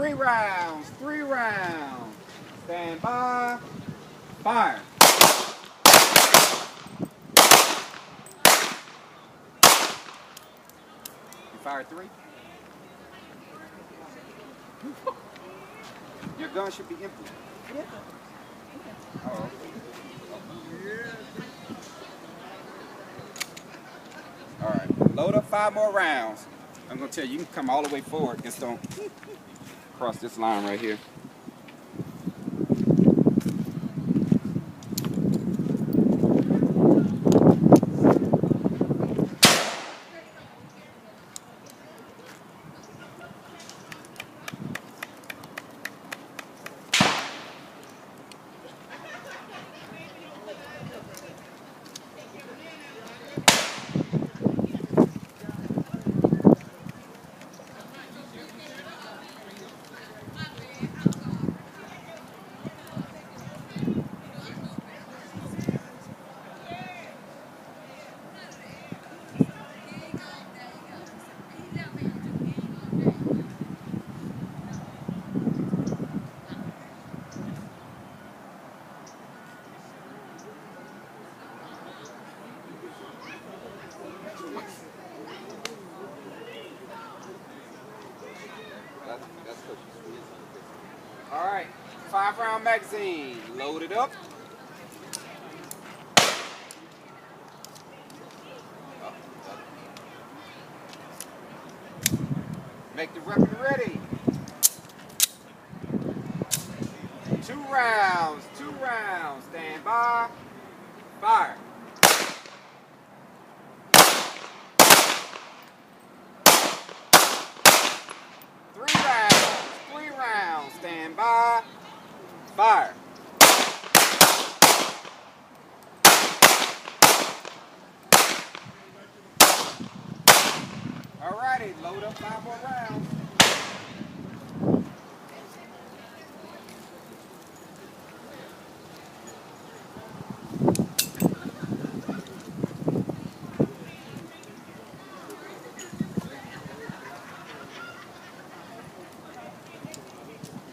Three rounds. Stand by. Fire. You fired 3? Your gun should be empty. Oh. Alright, load up 5 more rounds. I'm going to tell you, you can come all the way forward. Just don't cross this line right here. Alright, 5-round magazine. Load it up. Make the weapon ready. 2 rounds. Stand by. Fire. 3 rounds. Stand by. Fire. Alrighty, load up 5 more rounds.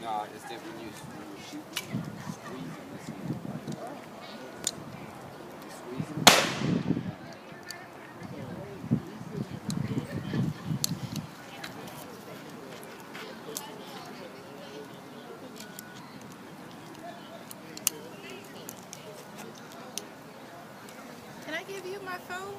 No, it's that when you shoot, squeezing this thing. You squeezing it. Can I give you my phone?